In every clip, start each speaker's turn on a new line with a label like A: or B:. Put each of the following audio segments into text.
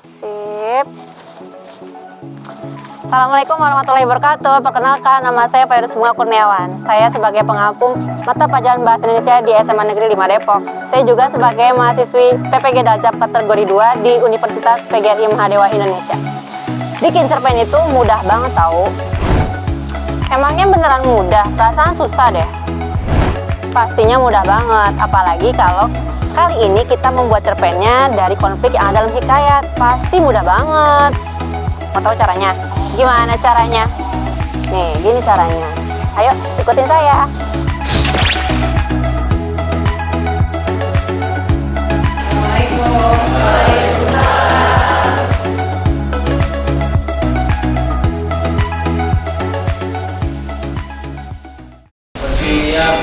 A: Sip. Assalamualaikum warahmatullahi wabarakatuh. Perkenalkan, nama saya Fairuz Bunga Kurniawan. Saya sebagai pengampu mata pelajaran Bahasa Indonesia di SMA Negeri 5 Depok. Saya juga sebagai mahasiswi PPG Daljab kategori 2 di Universitas PGRI Mahadewa Indonesia. Bikin cerpen itu mudah banget tahu. Emangnya beneran mudah? Perasaan susah deh. Pastinya mudah banget, apalagi kalau kali ini kita membuat cerpennya dari konflik yang ada dalam hikayat. Pasti mudah banget. Mau tahu caranya? Gimana caranya? Nih, gini caranya. Ayo, ikutin saya.
B: Siap.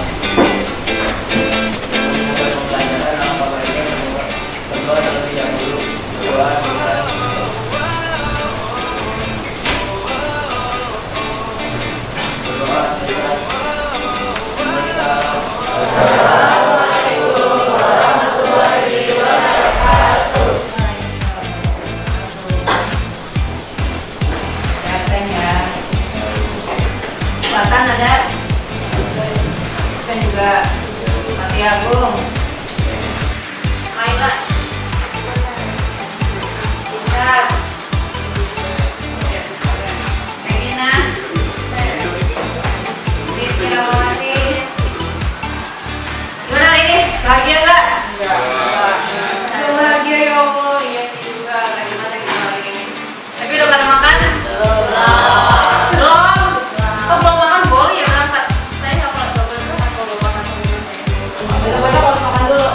C: Selatan ada, kan juga Mati Agung, Laila, Ishak, Regina, Rizky Rawati. Gimana hari ini? Bahagia nggak? Aduh, bahagia ya Allah. Iya sih juga. Tadi mata kita hari ini. Tapi udah pada makan? Belum. Kok belum makan? Boleh ya berangkat. Saya nggak boleh berangkat kalau belum makan. Kita kalau makan dulu.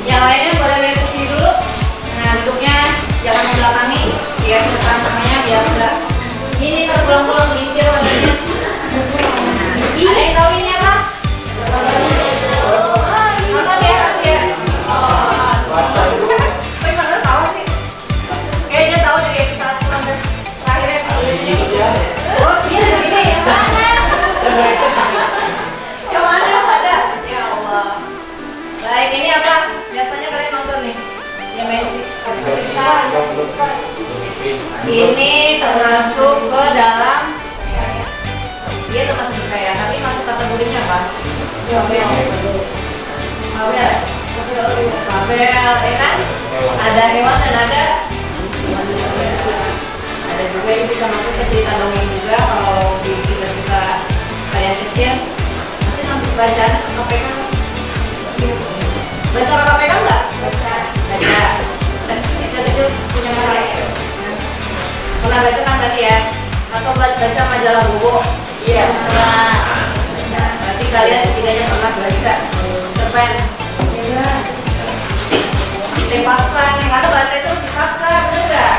C: Yang lainnya boleh lihat ke sini dulu. Nah, duduknya jangan membelakangi. Biar depan namanya biar enggak. Ini terpulang-pulang lincir badannya. Ada yang tahu ini apa? Nonton ya, ya. Tapi mana tahu sih? Kayaknya tahu dari episode terakhir ya. Oh, iya ini yang mana? Yang mana ada? Ya Allah. Baik, ini apa? Biasanya kalian nonton nih. Ya Messi. Ini termasuk ke dalam dia termasuk hikayat, tapi masuk kategorinya apa? Fabel, ya kan? Ada hewan dan ada juga yang bisa masuk ke cerita dongeng juga. Kalau di kita kayak kecil nanti masuk bacaan KPK. Baca KPK nggak? Baca. Kecil punya masalah. Pernah baca kan tadi ya? Atau baca majalah Bobo? Iya. Nah, berarti kalian setidaknya pernah baca cerpen. Iya. Dipaksa, yang ada baca itu dipaksa, bener nggak?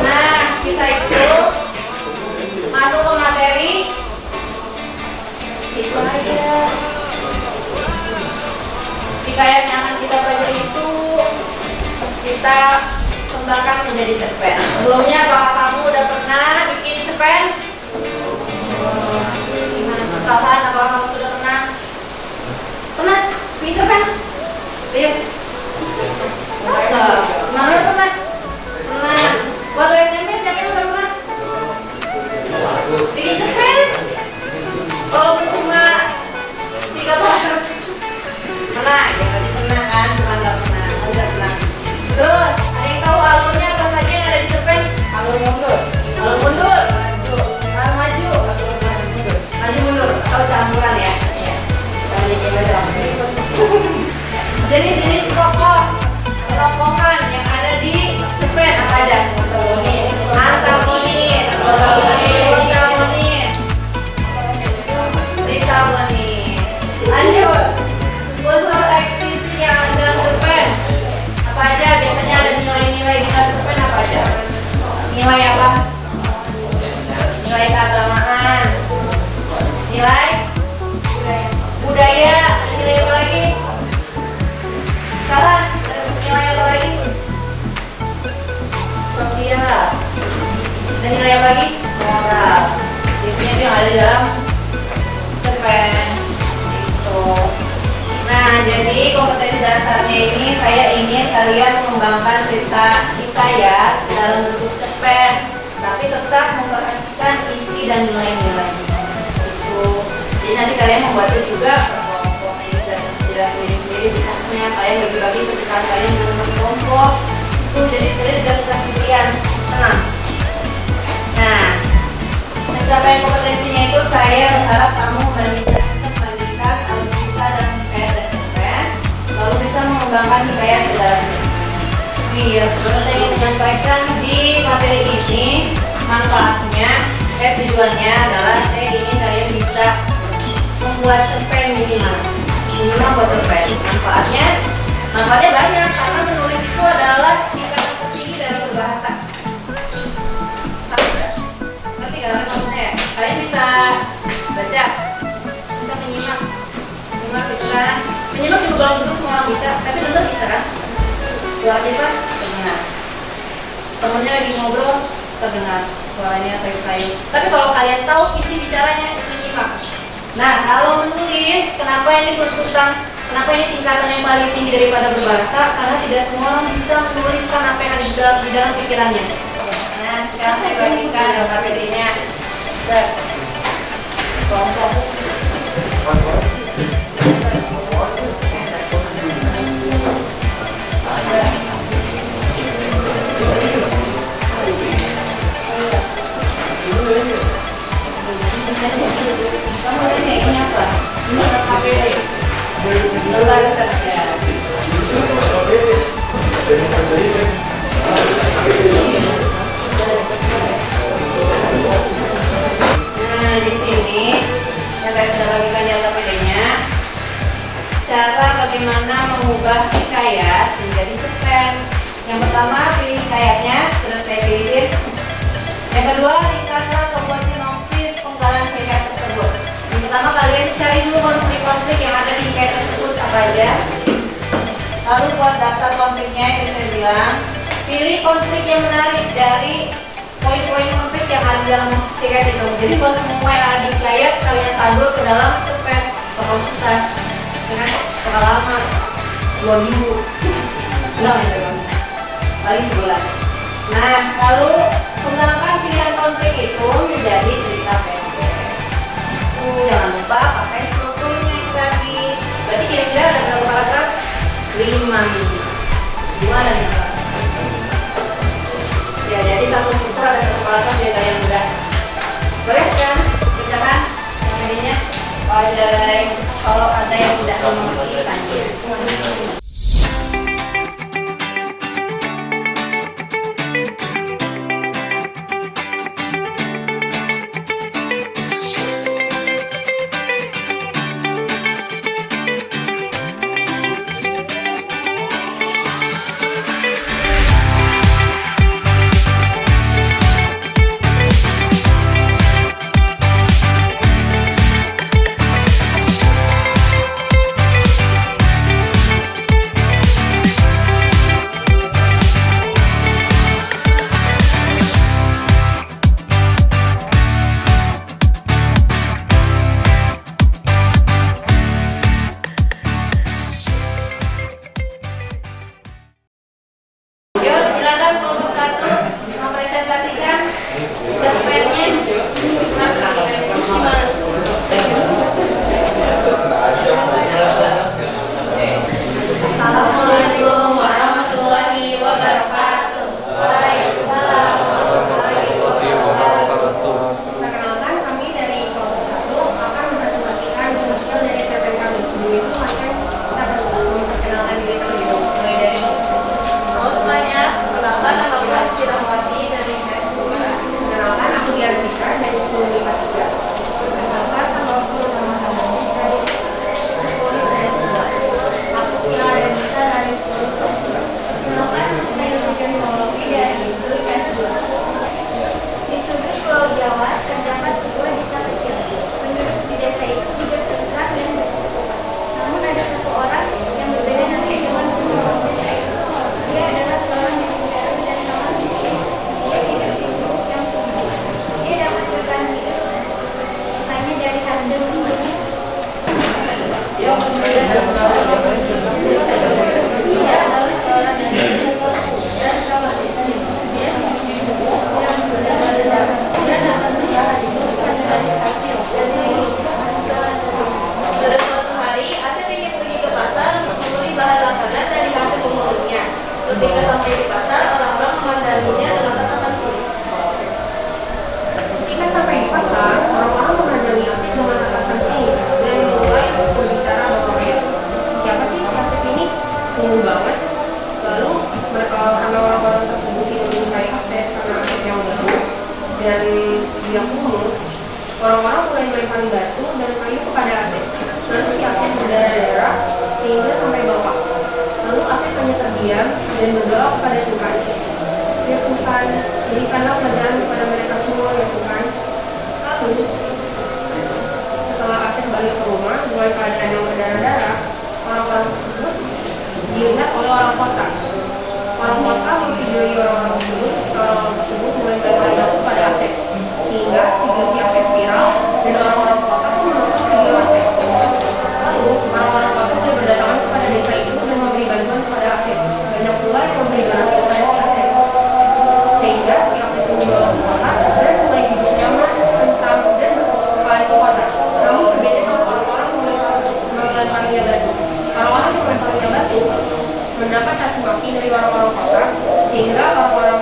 C: Nah, kita itu masuk ke materi itu aja. Hikayat yang akan kita pelajari itu kita kembangkan menjadi cerpen. Sebelumnya, apakah kamu udah pernah bikin cerpen? Tahan, apakah kamu sudah pernah? Pernah bikin cerpen? Serius? Mana pernah? Pernah. Waktu SMP siapa yang udah pernah? Bikin cerpen? Walaupun cuma 3 bulan. Pernah? Ya tadi pernah kan? Bukan nggak pernah. Udah pernah. Terus, ada yang tahu alurnya apa saja yang ada di cerpen? Alur mundur. Alur mundur. Maju. Alur maju. Maju mundur. Atau campuran ya? Iya. Kita jadi beda. Jadi sini tokohan yang ada di cerpen apa aja? Antagonis, Ritabonis. Lanjut. Unsur ekspresi yang ada dalam cerpen apa aja? Biasanya ada nilai-nilai di dalam cerpen apa aja? Nilai apa? Nilai keagamaan. Nilai budaya. Nilai apa lagi? Salah. Nilai apa lagi? Sosial. Dan nilai apa lagi? Moral. Biasanya itu yang ada di dalam cerpen. Itu. Nah, jadi kompetensi dasarnya ini saya ingin kalian kalian mengembangkan cerita hikayat dalam bentuk cerpen, tapi tetap memperhatikan isi dan nilai-nilainya. Itu. Jadi nanti kalian membuatnya juga berkelompok, tidak sendiri-sendiri kisahnya. Kalian bagi-bagi kesukaan kalian dengan kelompok. Itu jadi kalian tidak susah sendirian. Tenang. Nah, pencapaian kompetensinya itu saya berharap kamu membandingkan alutsista dan hikayat dan cerpen, lalu bisa mengembangkan hikayat ke dalamnya. Iya, sebenarnya saya ingin menyampaikan di materi ini manfaatnya, tujuannya adalah saya ingin kalian bisa membuat cerpen minimal buat cerpen. Manfaatnya banyak karena menulis itu adalah tingkatan tertinggi dalam berbahasa. Ngerti kan maksudnya ya? Kalian bisa baca, bisa menyimak gitu kan? Menyimak juga belum tentu semua orang bisa, tapi bener bisa kan? Suaranya pas terdengar, temennya lagi ngobrol terdengar, suaranya kayu-kayu. Tapi kalau kalian tahu isi bicaranya itu nyimak. Nah, kalau menulis, kenapa ini tingkatan yang paling tinggi daripada berbahasa? Karena tidak semua orang bisa menuliskan apa yang ada di dalam pikirannya. Nah, sekarang saya bagikan dalam materi-nya. Kelompok. Kamu ini apa? Ini KPD. Nah, di sini yang saya sudah bagikan di KPD-nya, cara bagaimana mengubah hikayat menjadi cerpen. Yang pertama, pilih hikayatnya, sudah saya pilihin. Yang kedua, ringkaskan atau buat sinopsis penggalan hikayat tersebut. Yang pertama, kalian cari dulu konflik-konflik yang ada di hikayat tersebut apa aja. Lalu buat daftar konfliknya yang saya bilang. Pilih konflik yang menarik dari poin-poin konflik yang ada di dalam hikayat itu. Jadi kalau semua yang ada di hikayat kalian sadur ke dalam cerpen, bakal susah. Karena bakal lama, 2 minggu. Enggak ya, paling sebulan. Nah, lalu kembangkan pilihan konflik itu menjadi cerita pendek. Jangan lupa pakai strukturnya yang tadi. Berarti kira-kira ada berapa paragraf? 5 minggu. Gimana nih? Ya, jadi satu struktur ada satu paragraf biar kalian mudah. Boleh kan? Bacakan materinya. Kalau ada yang tidak mengerti, tanya. karena orang-orang tersebut tidak menyukai aset karena aset yang baru dan dia kumuh, orang-orang mulai melempari batu dan kayu kepada Asep. Lalu si Asep berdarah-darah sehingga sampai bawah. Lalu Asep hanya terdiam dan berdoa kepada Tuhan. Ya Tuhan, berikanlah pelajaran kepada mereka semua ya Tuhan. Lalu setelah Asep balik ke rumah dengan keadaan yang berdarah-darah, orang-orang tersebut dilihat oleh orang kota. Orang kota memvideoi orang-orang tersebut mulai melempari batu pada Asep, sehingga video si Asep viral dan orang-orang kota pun menonton video Asep. Lalu orang-orang kota mulai berdatangan kepada desa itu dan memberi bantuan kepada Asep. Banyak pula yang memberi donasi kepada si Asep, sehingga si Asep pun dibawa ke kota dan mulai hidup nyaman, tentram dan berkembang ke kota. Namun berbeda kalau orang-orang melemparinya batu. Orang-orang yang melemparinya batu mendapat caci maki dari orang-orang kota, sehingga orang-orang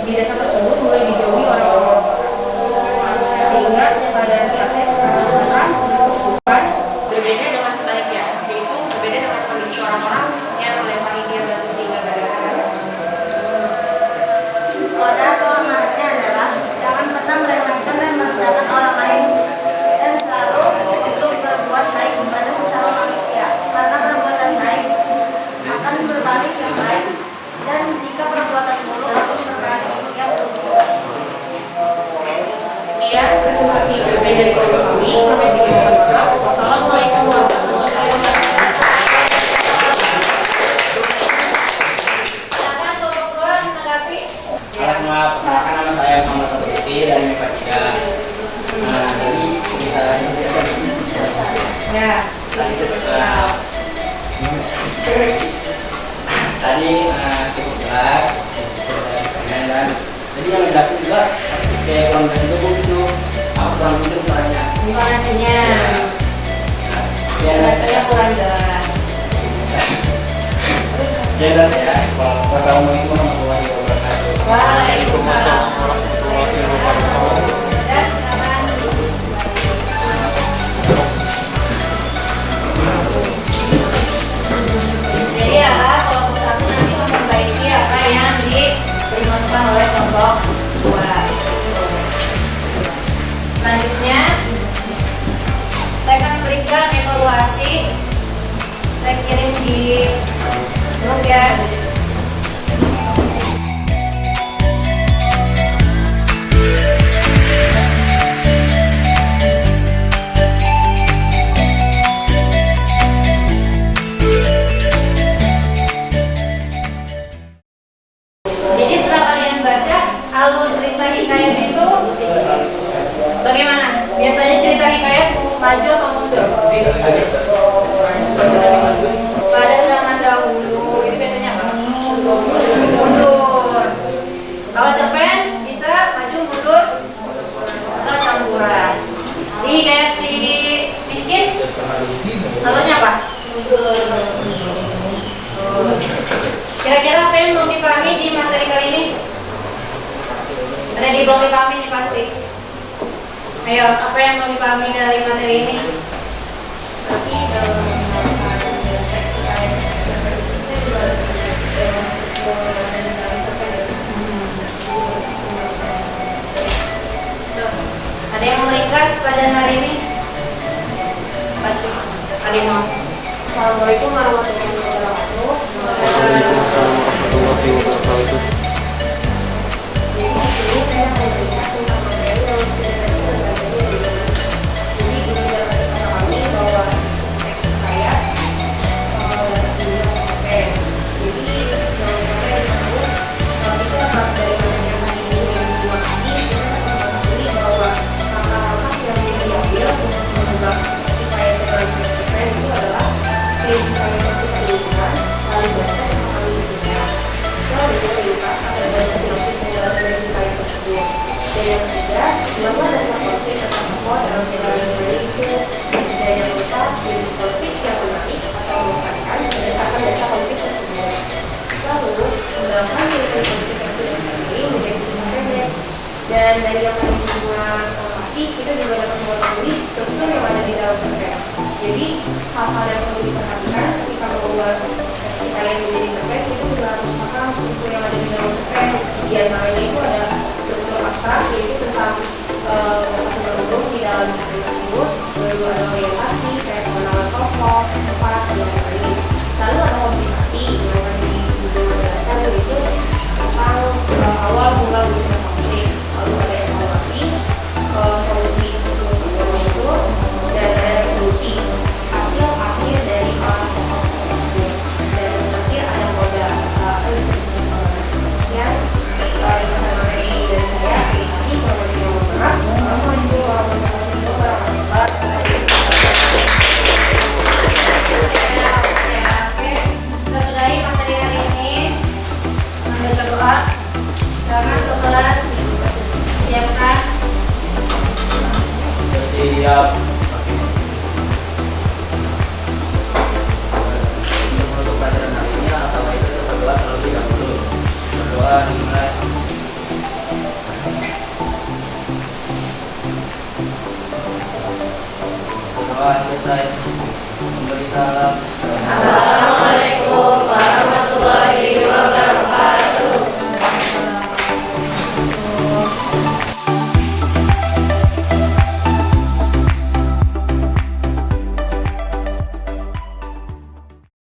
C: di desa tersebut mulai dijauhi orang-orang kota. Sehingga keadaan si Asep sekarang bukan berbeda dengan sebaliknya, yaitu berbeda dengan kondisi orang-orang yang melempari dia batu sehingga berdarah.
D: Kode atau amanatnya adalah jangan pernah meremehkan dan merendahkan orang lain dan selalu untuk berbuat baik kepada sesama manusia, karena perbuatan baik akan berbalik yang baik, dan jika perbuatan buruk akan berbalik yang buruk.
C: Sekian presentasi berbeda dari kami. Kami bikin maaf. Wassalamualaikum warahmatullahi wabarakatuh.
D: Silakan kelompok dua menanggapi.
B: Halo semua, perkenalkan nama saya Muhammad Satuliti dari MIPA 3. Jadi kita
C: Ya,
B: lanjut ke tadi cukup jelas dan jadi yang jelasin juga kayak konten itu itu apa kurang itu caranya
C: bukan hasilnya.
B: ya
C: Saya kurang jelas.
B: ya jelas ya. Wassalamualaikum warahmatullahi wabarakatuh.
C: Waalaikumsalam.
D: Dan silakan.
C: Jadi kelompok satu nanti memperbaiki apa yang dimasukkan oleh kelompok dua. Selanjutnya, saya akan berikan evaluasi. Saya kirim di grup ya. Jadi setelah kalian baca alur cerita hikayat itu bagaimana? Biasanya cerita hikayat maju atau mundur? Pada zaman dahulu itu biasanya apa? Mundur. Kalau cerpen bisa maju mundur atau campuran. Di hikayat si miskin alurnya apa? Mundur. Kira-kira apa yang mau dipahami di materi kali ini? Ada yang belum dipahami nih pasti. Ayo, apa yang mau dipahami dari materi ini? Tapi dalam teks ada yang mau ringkas pada hari ini? Pasti. Ada yang mau? Assalamualaikum warahmatullahi wabarakatuh. Ini saya akan berikan tentang materi yang sudah terjadi. Jadi ini dapat dipahami bahwa teks hikayat ini sampai. Jadi jangan sampai disebut kalau itu dapat dari materi hari ini yang terima kasih. Kita akan mengetahui bahwa langkah-langkah yang bisa diambil untuk mengubah hikayat dengan teks itu adalah kehidupan yang kita inginkan, lalu baca dan memahami isinya. Lalu ringkas atau baca sinopsis dalam hikayat tersebut. Dan yang ketiga, membuat data konflik atau tokoh dalam hikayat itu. Dan yang keempat, jadi konflik yang menarik atau membosankan berdasarkan data konflik tersebut. Lalu, mengembangkan diri konflik yang sudah terjadi menjadi cerita pendek. Dan dari yang tadi semua informasi, kita juga dapat mengetahui struktur yang ada di dalam cerpen. Jadi, hal-hal yang perlu diperhatikan ketika membuat hikayat menjadi cerpen itu juga harus paham struktur yang ada di dalam UPN. Di antaranya itu ada struktur abstrak, yaitu tentang struktur di dalam cerita tersebut. Lalu ada orientasi, kayak pengenalan tokoh, tempat, dan lain-lain. Lalu ada komunikasi yang tadi Ibu menjelaskan, yaitu tentang awal mula wujudnya konflik. Lalu ada evaluasi, solusi untuk itu, dan ada resolusi hasil akhir dari tokoh tersebut. Dan terakhir ada modal atau disebut yang bersama materi dari saya. Terima kasih. Assalamualaikum warahmatullahi wabarakatuh. Oke, kita sudahi materi hari ini. Sambil berdoa, silakan untuk kelas siapkan.
B: Siap.